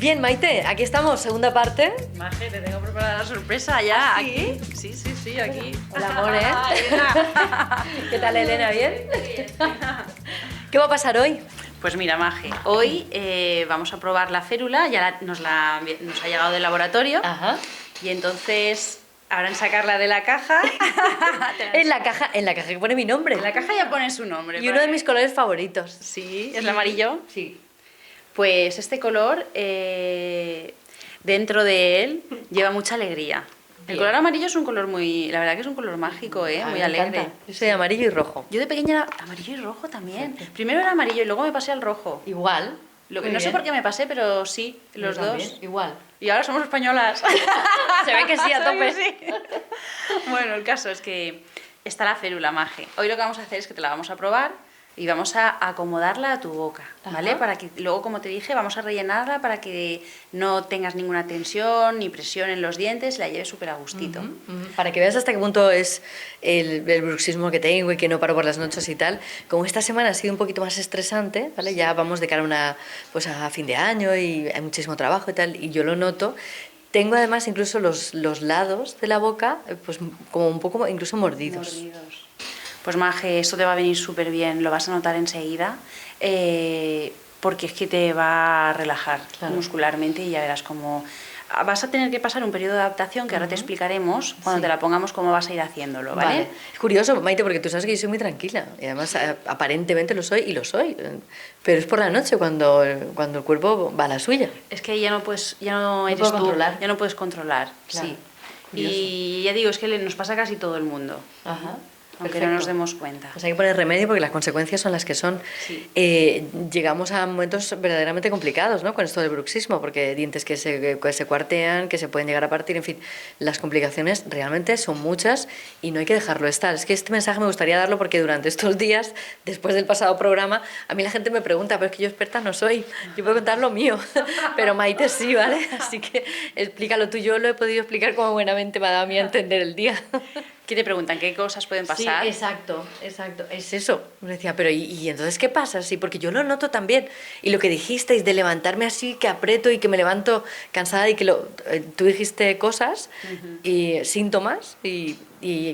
Bien, Maite, aquí estamos, segunda parte. Maje, te tengo preparada la sorpresa ya. ¿Ah, sí? Aquí. Sí, aquí. Hola, amor, ¿eh? Elena. ¿Qué tal, Elena? ¿Bien? ¿Qué va a pasar hoy? Pues mira, Maje, hoy vamos a probar la férula, ya nos ha llegado del laboratorio. Ajá. Y entonces, ahora en sacarla de la caja... En la caja que pone mi nombre. En la caja ya pone su nombre. Y uno de mis colores favoritos. Sí, ¿es el amarillo? Sí. Pues este color, dentro de él, lleva mucha alegría. Bien. El color amarillo es un color muy... La verdad que es un color mágico, A mí muy me alegre. encanta. Yo soy amarillo y rojo. Yo de pequeña era amarillo y rojo también. Primero era amarillo y luego me pasé al rojo. Igual. No Muy sé bien. por qué me pasé, pero sí, los Yo dos. también, igual. Y ahora somos españolas. Se ve que sí, a Se ve tope. que sí. Bueno, el caso es que está la férula, Maje. Hoy lo que vamos a hacer es que te la vamos a probar y vamos a acomodarla a tu boca, ¿vale? Ajá. Para que luego, como te dije, vamos a rellenarla para que no tengas ninguna tensión ni presión en los dientes y la lleves súper a gustito. Para que veas hasta qué punto es el bruxismo que tengo y que no paro por las noches y tal. Como esta semana ha sido un poquito más estresante, ¿vale? Ya vamos de cara a fin de año y hay muchísimo trabajo y tal, y yo lo noto. Tengo además incluso los lados de la boca pues como un poco incluso mordidos. Pues Maje, esto te va a venir súper bien, lo vas a notar enseguida, porque es que te va a relajar muscularmente y ya verás cómo... Vas a tener que pasar un periodo de adaptación que ahora te explicaremos cuando te la pongamos cómo vas a ir haciéndolo, ¿vale? Es curioso, Maite, porque tú sabes que yo soy muy tranquila y además aparentemente lo soy y lo soy, pero es por la noche cuando el cuerpo va a la suya. Es que ya no eres puedo tú, controlar. ya no puedes controlar, Claro, sí. curioso. Y ya digo, es que nos pasa a casi todo el mundo, Ajá. aunque Perfecto. no nos demos cuenta. Pues hay que poner remedio porque las consecuencias son las que son. Sí. Llegamos a momentos verdaderamente complicados, ¿no? Con esto del bruxismo, porque dientes que se cuartean, que se pueden llegar a partir, en fin, las complicaciones realmente son muchas y no hay que dejarlo estar. Es que este mensaje me gustaría darlo porque durante estos días, después del pasado programa, a mí la gente me pregunta, pero es que yo experta no soy, yo puedo contar lo mío, pero Maite sí, ¿vale? Así que explícalo tú, yo lo he podido explicar como buenamente me ha dado a mí a entender el día. ¿Qué te preguntan? ¿Qué cosas pueden pasar? Sí, exacto. Es eso. Me decía, pero ¿y entonces qué pasa? Sí, porque yo lo noto también. Y lo que dijisteis de levantarme así, que aprieto y que me levanto cansada y que tú dijiste cosas y síntomas y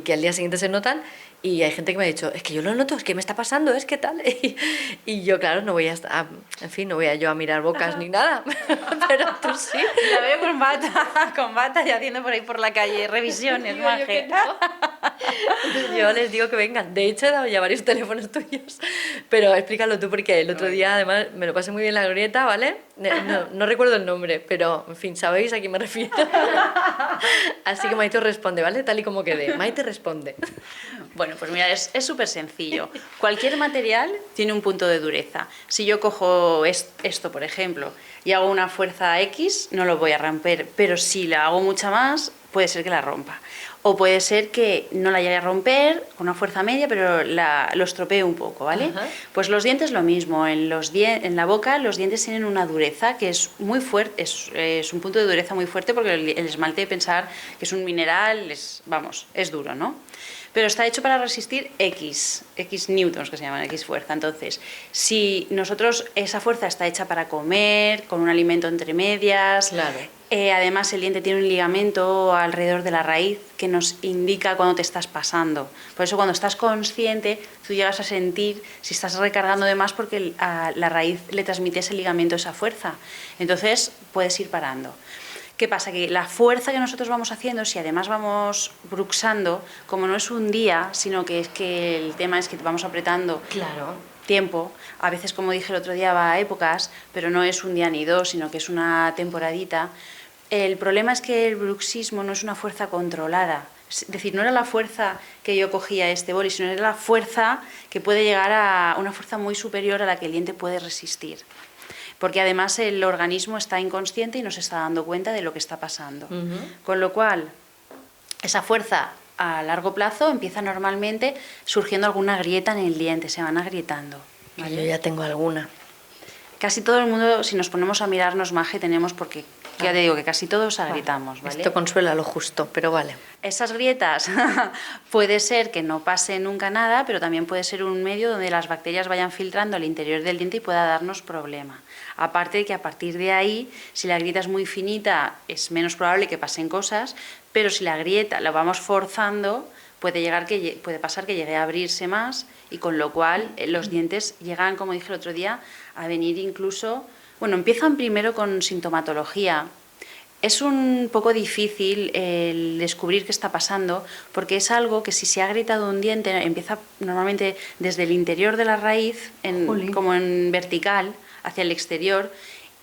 que al día siguiente se notan. Y hay gente que me ha dicho, es que yo lo noto, es que me está pasando, es que tal. Y yo, claro, no voy en fin, no voy a yo a mirar bocas ni nada, pero tú sí. La veo con bata y haciendo por ahí por la calle revisiones, Digo yo Maje. que no. Entonces yo les digo que vengan. De hecho, he dado ya varios teléfonos tuyos. Pero explícalo tú porque el otro día, además, me lo pasé muy bien en la glorieta, ¿vale? No recuerdo el nombre, pero, en fin, sabéis a quién me refiero. Así que Maite responde, ¿vale? Tal y como quede. Maite responde. Bueno, pues mira, es súper sencillo. Cualquier material tiene un punto de dureza. Si yo cojo esto, por ejemplo, y hago una fuerza X, no lo voy a romper, pero si la hago mucha más, puede ser que la rompa. O puede ser que no la llegue a romper con una fuerza media, pero lo estropee un poco, ¿vale? Ajá. Pues los dientes lo mismo. En la boca los dientes tienen una dureza que es muy fuerte, es un punto de dureza muy fuerte porque el esmalte, pensar que es un mineral, es duro, ¿no? Pero está hecho para resistir X newtons, que se llaman X fuerza. Entonces, si esa fuerza está hecha para comer, con un alimento entre medias, Claro. Además el diente tiene un ligamento alrededor de la raíz que nos indica cuando te estás pasando. Por eso cuando estás consciente, tú llegas a sentir si estás recargando de más porque a la raíz le transmite ese ligamento esa fuerza. Entonces puedes ir parando. ¿Qué pasa? Que la fuerza que nosotros vamos haciendo, si además vamos bruxando, como no es un día, sino que es que el tema es que vamos apretando Claro. tiempo, a veces, como dije el otro día, va a épocas, pero no es un día ni dos, sino que es una temporadita. El problema es que el bruxismo no es una fuerza controlada. Es decir, no era la fuerza que yo cogía este boli, sino era la fuerza que puede llegar a una fuerza muy superior a la que el diente puede resistir. Porque además el organismo está inconsciente y no se está dando cuenta de lo que está pasando. Con lo cual, esa fuerza a largo plazo empieza normalmente surgiendo alguna grieta en el diente, se van agrietando. ¿Vale? Yo ya tengo alguna. Casi todo el mundo, si nos ponemos a mirarnos, Maje, tenemos, porque porque ya te digo que casi todos agrietamos, ¿vale? Esto consuela lo justo, pero vale. Esas grietas puede ser que no pase nunca nada, pero también puede ser un medio donde las bacterias vayan filtrando al interior del diente y pueda darnos problema. Aparte de que a partir de ahí, si la grieta es muy finita, es menos probable que pasen cosas, pero si la grieta la vamos forzando, puede pasar que llegue a abrirse más y con lo cual los dientes llegan, como dije el otro día, a venir incluso... Bueno, empiezan primero con sintomatología. Es un poco difícil el descubrir qué está pasando porque es algo que si se ha agrietado un diente empieza normalmente desde el interior de la raíz, como en vertical, hacia el exterior,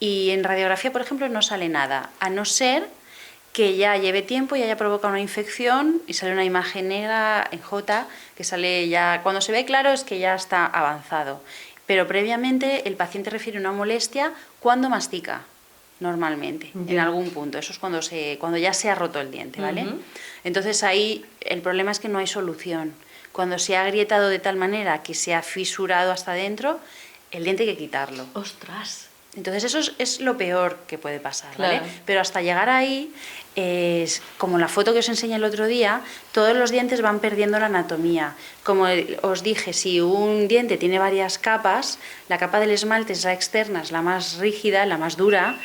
y en radiografía, por ejemplo, no sale nada, a no ser que ya lleve tiempo y haya provocado una infección y sale una imagen negra en J, que sale ya, cuando se ve claro es que ya está avanzado. Pero previamente el paciente refiere una molestia cuando mastica, normalmente, en algún punto. Eso es cuando ya se ha roto el diente, ¿vale? Entonces ahí el problema es que no hay solución. Cuando se ha agrietado de tal manera que se ha fisurado hasta adentro, el diente hay que quitarlo. ¡Ostras! Entonces eso es lo peor que puede pasar, ¿vale? Claro. Pero hasta llegar ahí, como la foto que os enseñé el otro día, todos los dientes van perdiendo la anatomía. Como os dije, si un diente tiene varias capas, la capa del esmalte es la externa, es la más rígida, la más dura,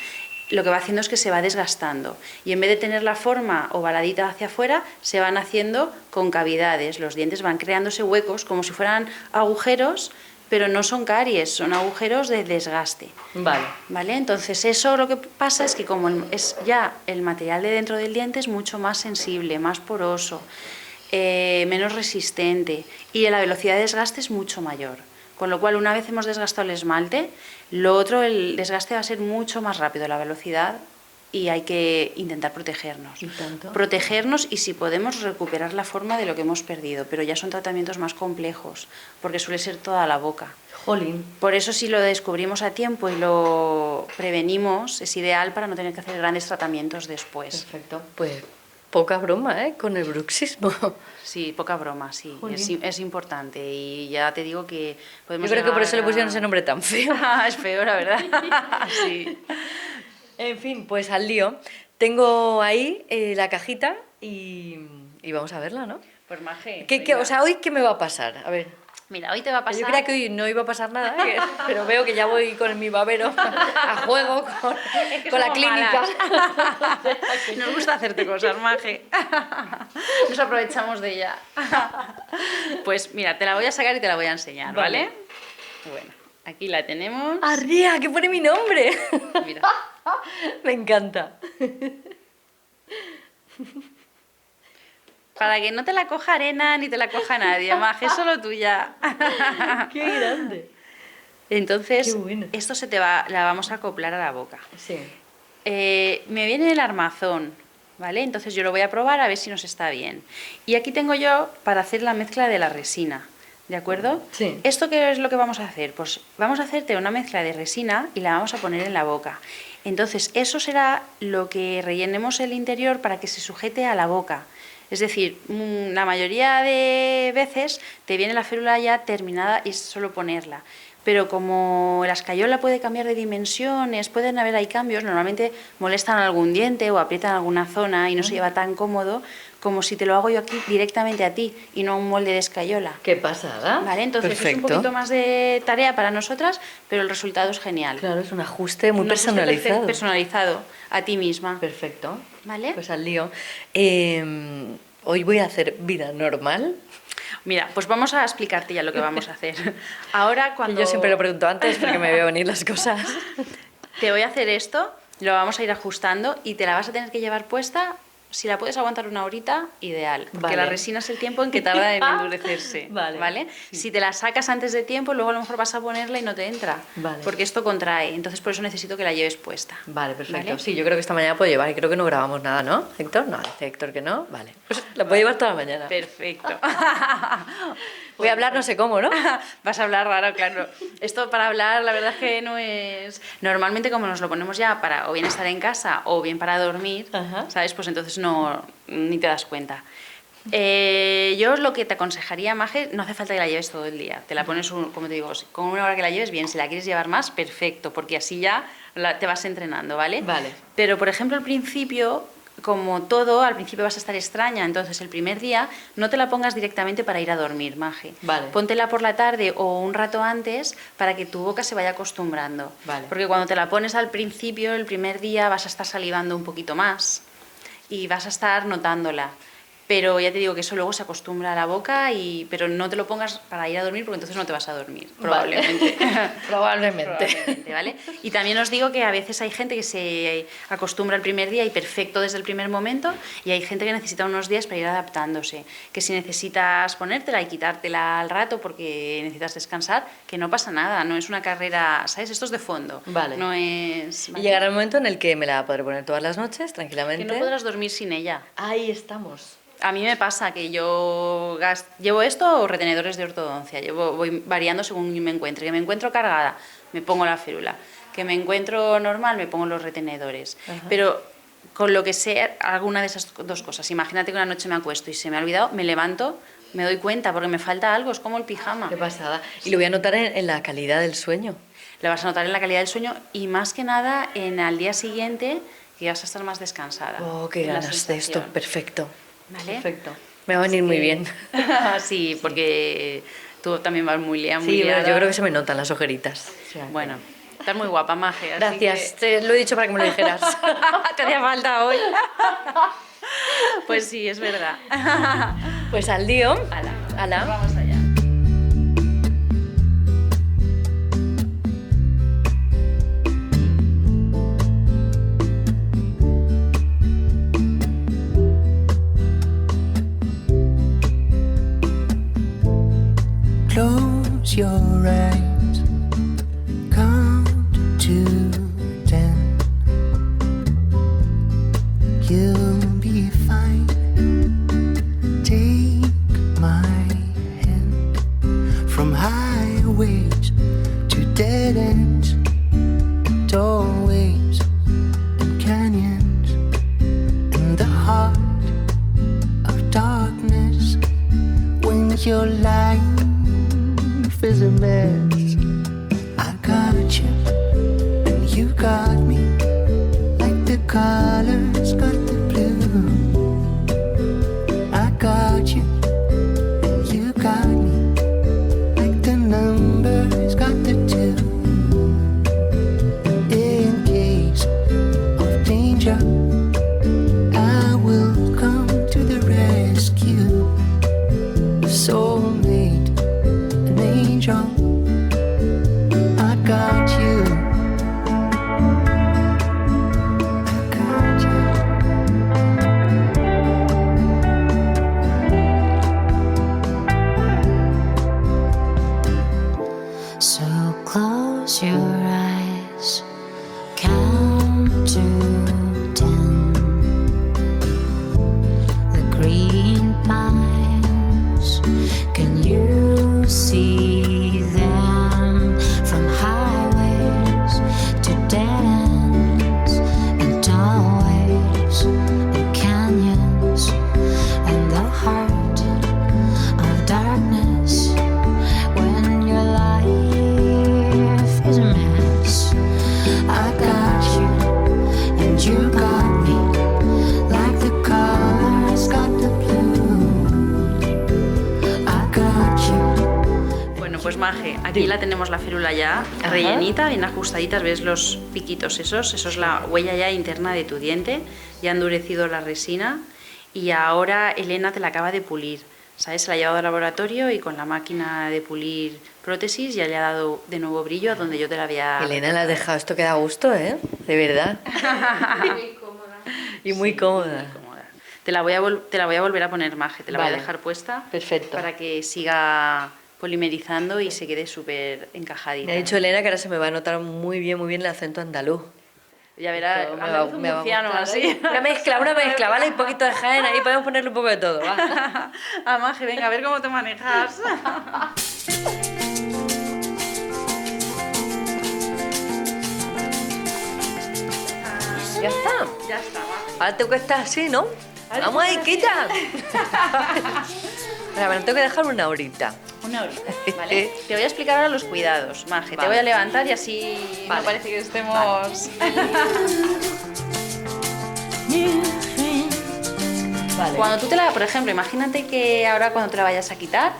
lo que va haciendo es que se va desgastando. Y en vez de tener la forma ovaladita hacia afuera, se van haciendo concavidades. Los dientes van creándose huecos como si fueran agujeros, pero no son caries, son agujeros de desgaste. Vale. Entonces eso lo que pasa es que como es ya el material de dentro del diente es mucho más sensible, más poroso, menos resistente y la velocidad de desgaste es mucho mayor. Con lo cual, una vez hemos desgastado el esmalte, lo otro, el desgaste va a ser mucho más rápido, la velocidad, y hay que intentar protegernos. ¿Y tanto? Protegernos y si podemos recuperar la forma de lo que hemos perdido, pero ya son tratamientos más complejos, porque suele ser toda la boca. Jolín. Por eso si lo descubrimos a tiempo y lo prevenimos, es ideal para no tener que hacer grandes tratamientos después. Perfecto. Pues poca broma, ¿eh? Con el bruxismo. Sí, poca broma, sí. Es importante y ya te digo que podemos... Yo creo que por eso le pusieron ese nombre tan feo. Es feo, la verdad. Sí. En fin, pues al lío. Tengo ahí la cajita y vamos a verla, ¿no? Pues Maje. O sea, ¿hoy qué me va a pasar? A ver. Mira, hoy te va a pasar... Yo creía que hoy no iba a pasar nada, pero veo que ya voy con mi babero a juego con la clínica. Nos gusta hacerte cosas, Maje. Nos aprovechamos de ella. Pues mira, te la voy a sacar y te la voy a enseñar, ¿vale? Bueno, aquí la tenemos. ¡Arría! ¡Que pone mi nombre! Mira. Me encanta. Para que no te la coja arena ni te la coja nadie, Maje, es solo tuya. ¡Qué grande! Entonces, Qué bueno. esto la vamos a acoplar a la boca. Sí. Me viene el armazón, ¿vale? Entonces yo lo voy a probar a ver si nos está bien. Y aquí tengo yo para hacer la mezcla de la resina, ¿de acuerdo? Sí. ¿Esto qué es lo que vamos a hacer? Pues vamos a hacerte una mezcla de resina y la vamos a poner en la boca. Entonces eso será lo que rellenemos el interior para que se sujete a la boca. Es decir, la mayoría de veces te viene la férula ya terminada y es solo ponerla. Pero como la escayola puede cambiar de dimensiones, pueden haber ahí cambios, normalmente molestan algún diente o aprietan alguna zona y no se lleva tan cómodo como si te lo hago yo aquí directamente a ti y no a un molde de escayola. ¿Qué pasada? Vale, entonces Perfecto. es un poquito más de tarea para nosotras, pero el resultado es genial. Claro, es un ajuste muy Un ajuste personalizado. personalizado a ti misma. Perfecto. ¿Vale? Pues al lío. Hoy voy a hacer vida normal. Mira, pues vamos a explicarte ya lo que vamos a hacer. Ahora cuando... Yo siempre lo pregunto antes porque me veo venir las cosas. Te voy a hacer esto, lo vamos a ir ajustando y te la vas a tener que llevar puesta. Si la puedes aguantar una horita, ideal. Porque Vale. la resina es el tiempo en que tarda en endurecerse. Vale. Sí. Si te la sacas antes de tiempo, luego a lo mejor vas a ponerla y no te entra. Vale. Porque esto contrae. Entonces por eso necesito que la lleves puesta. Vale, perfecto. ¿Vale? Sí, yo creo que esta mañana puedo llevar y creo que no grabamos nada, ¿no? ¿Héctor? No, dice Héctor que no. Vale. Pues la puedo llevar toda la mañana. Perfecto. Voy a hablar no sé cómo, ¿no? Vas a hablar raro, claro. Esto para hablar, la verdad es que no es... Normalmente como nos lo ponemos ya para o bien estar en casa o bien para dormir, Ajá. ¿sabes? Pues entonces no ni te das cuenta. Yo lo que te aconsejaría, Maje, no hace falta que la lleves todo el día. Te la pones, como te digo, con una hora que la lleves bien. Si la quieres llevar más, perfecto, porque así ya te vas entrenando, ¿vale? Vale. Pero, por ejemplo, al principio, como todo, al principio vas a estar extraña. Entonces, el primer día no te la pongas directamente para ir a dormir, Maje. Vale. Póntela por la tarde o un rato antes para que tu boca se vaya acostumbrando. Vale. Porque cuando te la pones al principio, el primer día, vas a estar salivando un poquito más y vas a estar notándola. Pero ya te digo que eso luego se acostumbra a la boca, pero no te lo pongas para ir a dormir porque entonces no te vas a dormir, probablemente. Vale. Probablemente. ¿Vale? Y también os digo que a veces hay gente que se acostumbra el primer día y perfecto desde el primer momento, y hay gente que necesita unos días para ir adaptándose. Que si necesitas ponértela y quitártela al rato porque necesitas descansar, que no pasa nada, no es una carrera, ¿sabes? Esto es de fondo. Vale. No es... Y ¿vale? llegará el momento en el que me la podré poner todas las noches, tranquilamente. Que no podrás dormir sin ella. Ahí estamos. A mí me pasa que yo llevo esto o retenedores de ortodoncia, voy variando según me encuentre. Que me encuentro cargada, me pongo la férula. Que me encuentro normal, me pongo los retenedores. Ajá. Pero con lo que sea, alguna de esas dos cosas. Imagínate que una noche me acuesto y se me ha olvidado, me levanto, me doy cuenta porque me falta algo, es como el pijama. Qué pasada. Y lo voy a notar en la calidad del sueño. Lo vas a notar en la calidad del sueño y más que nada al día siguiente, que vas a estar más descansada. Oh, qué La ganas de esto. sensación. Perfecto. ¿Vale? Perfecto. Me va a venir muy bien. Sí, porque tú también vas muy liada. Sí, bueno, yo creo que se me notan las ojeritas. O sea, Bueno, estás muy guapa, Maje. así gracias. Te lo he dicho para que me lo dijeras. que te hacía falta hoy. Pues sí, es verdad. Pues al lío. Hala, Hala. vamos allá. Close your eyes, count to 10. You'll be fine. Take my hand. From highways to dead ends, doorways and canyons, in the heart of darkness, when your life is a mess. I got you and you got me, like the colors got the blue. I got you and you got me, like the numbers got the 2. In case of danger, I will come to the rescue. Soulmate, an angel, I got you. I got you. So close your eyes, count to 10. The green pines, can you see them? From highways to dead ends, and doorways and canyons, and the heart of darkness, when your life is a mess. I got you and you got me, like the colors got the blue. I got you. Bueno, pues Maje, aquí la tenemos la férula ya Ajá. rellenita, bien ajustaditas, ves los piquitos esos, eso es la huella ya interna de tu diente, ya ha endurecido la resina y ahora Elena te la acaba de pulir, ¿sabes? Se la ha llevado al laboratorio y con la máquina de pulir prótesis ya le ha dado de nuevo brillo a donde yo te la había... Elena, la has dejado. Esto que da gusto, ¿eh? De verdad. Y muy cómoda. cómoda. Te la voy a volver a poner, Maje, te la voy Vale. a dejar puesta. Perfecto. Para que siga polimerizando y se quede súper encajadita. Me ha dicho Elena que ahora se me va a notar muy bien el acento andaluz. Ya verás, Esto andaluz murciano, gustar, así. ¿eh? Una mezcla, ¿vale? Un poquito de Jaén, ahí podemos ponerle un poco de todo, ¿va? Ah, Maje, venga, a ver cómo te manejas. Ya está. Ya está, Maje. Ahora tengo que estar así, ¿no? ¡Vamos ahí, quita! O sea, me lo tengo que dejar una horita. Una horita, ¿vale? Te voy a explicar ahora los cuidados, Maje. Te voy a levantar y así no parece que estemos... Vale. Cuando tú por ejemplo, imagínate que ahora cuando te la vayas a quitar,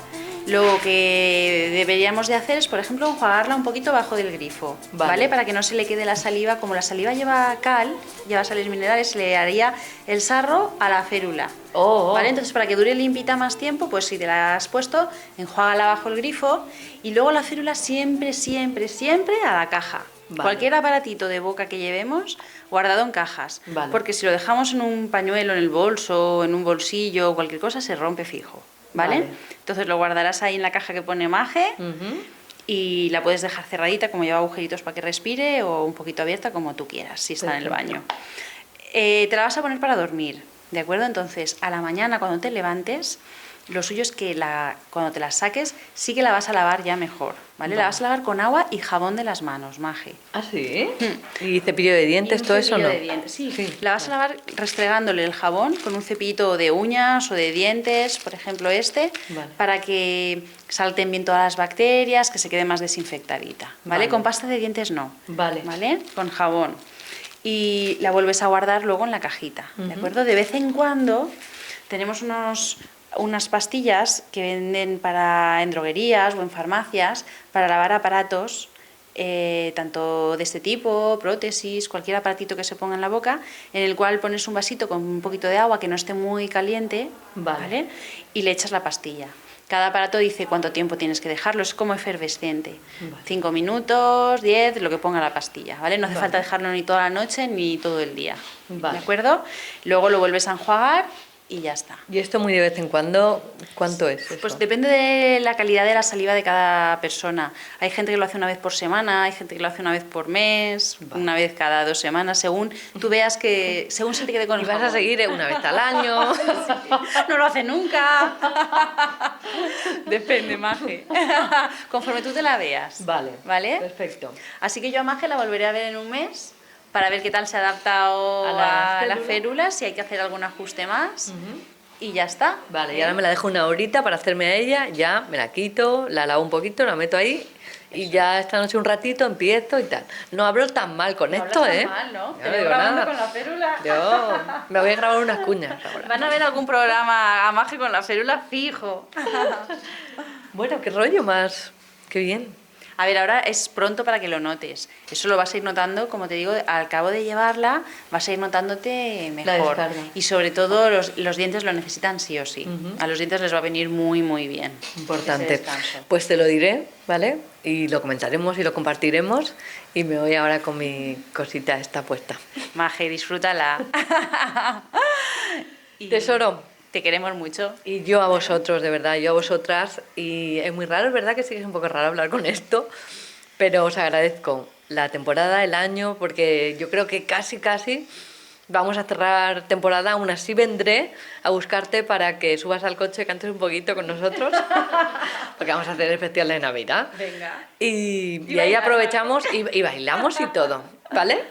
lo que deberíamos de hacer es, por ejemplo, enjuagarla un poquito bajo del grifo, ¿vale? Para que no se le quede la saliva. Como la saliva lleva cal, lleva sales minerales, le haría el sarro a la férula. ¿Vale? Entonces, para que dure limpita más tiempo, pues si te la has puesto, enjuágala bajo el grifo y luego la férula siempre, siempre, siempre a la caja. Vale. Cualquier aparatito de boca que llevemos, guardado en cajas. Vale. Porque si lo dejamos en un pañuelo, en el bolso, en un bolsillo o cualquier cosa, se rompe fijo. ¿Vale? Entonces lo guardarás ahí en la caja que pone Maje y la puedes dejar cerradita, como lleva agujeritos para que respire, o un poquito abierta, como tú quieras, si está en el baño. Te la vas a poner para dormir, ¿de acuerdo? Entonces, a la mañana cuando te levantes, lo suyo es que cuando te la saques, sí que la vas a lavar ya mejor, ¿vale? La vas a lavar con agua y jabón de las manos, Maje. ¿Ah, sí? ¿Y cepillo de dientes, todo eso no? De dientes, sí. La vas a lavar restregándole el jabón con un cepillito de uñas o de dientes, por ejemplo para que salten bien todas las bacterias, que se quede más desinfectadita, ¿vale? Con pasta de dientes no, ¿vale? Con jabón. Y la vuelves a guardar luego en la cajita, ¿de acuerdo? De vez en cuando tenemos unas pastillas que venden en droguerías o en farmacias para lavar aparatos, tanto de este tipo, prótesis, cualquier aparatito que se ponga en la boca, en el cual pones un vasito con un poquito de agua que no esté muy caliente, ¿vale? Y le echas la pastilla. Cada aparato dice cuánto tiempo tienes que dejarlo, es como efervescente. 5 minutos, 10, lo que ponga la pastilla, ¿vale? No hace falta dejarlo ni toda la noche ni todo el día, ¿de acuerdo? Luego lo vuelves a enjuagar y ya está. ¿Y esto muy de vez en cuando? ¿Cuánto es eso? Pues depende de la calidad de la saliva de cada persona. Hay gente que lo hace una vez por semana, hay gente que lo hace una vez por mes, una vez cada 2 semanas, según tú veas que... según se te quede con el jabón. Vas a seguir una vez al año. Sí. No lo hace nunca. Depende, Maje. Conforme tú te la veas. ¿Vale? Perfecto. Así que yo a Maje la volveré a ver en un mes para ver qué tal se ha adaptado a la férula, si hay que hacer algún ajuste más. Y ya está. Vale, y ahora me la dejo una horita para hacerme a ella, ya me la quito, la lavo un poquito, la meto ahí y ya esta noche un ratito empiezo y tal. No hablo tan mal con esto, ¿eh? No hablas tan mal, ¿no? Te veo grabando con la férula. Yo me voy a grabar unas cuñas ahora. Van a ver algún programa a Maje con la férula fijo. Bueno, qué rollo más. Qué bien. A ver, ahora es pronto para que lo notes. Eso lo vas a ir notando, como te digo, al cabo de llevarla vas a ir notándote mejor. Y sobre todo los dientes lo necesitan sí o sí. A los dientes les va a venir muy, muy bien. Importante. Pues te lo diré, ¿vale? Y lo comentaremos y lo compartiremos. Y me voy ahora con mi cosita esta puesta. Maje, disfrútala. Tesoro. Te queremos mucho. Y yo a vosotros, de verdad, yo a vosotras. Y es muy raro, es verdad que sí que es un poco raro hablar con esto, pero os agradezco la temporada, el año, porque yo creo que casi vamos a cerrar temporada. Aún así vendré a buscarte para que subas al coche y cantes un poquito con nosotros, porque vamos a hacer el especial de Navidad. Venga. Y ahí aprovechamos y bailamos y todo, ¿vale?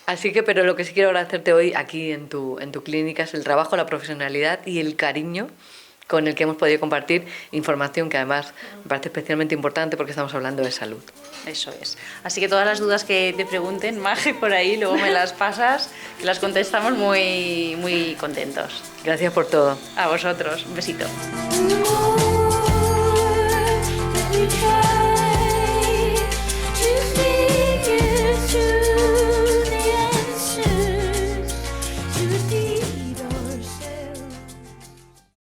Así que, pero lo que sí quiero agradecerte hoy aquí en tu clínica es el trabajo, la profesionalidad y el cariño con el que hemos podido compartir información que además me parece especialmente importante porque estamos hablando de salud. Eso es. Así que todas las dudas que te pregunten, Maje, por ahí, luego me las pasas, que las contestamos muy, muy contentos. Gracias por todo. A vosotros. Un besito. Try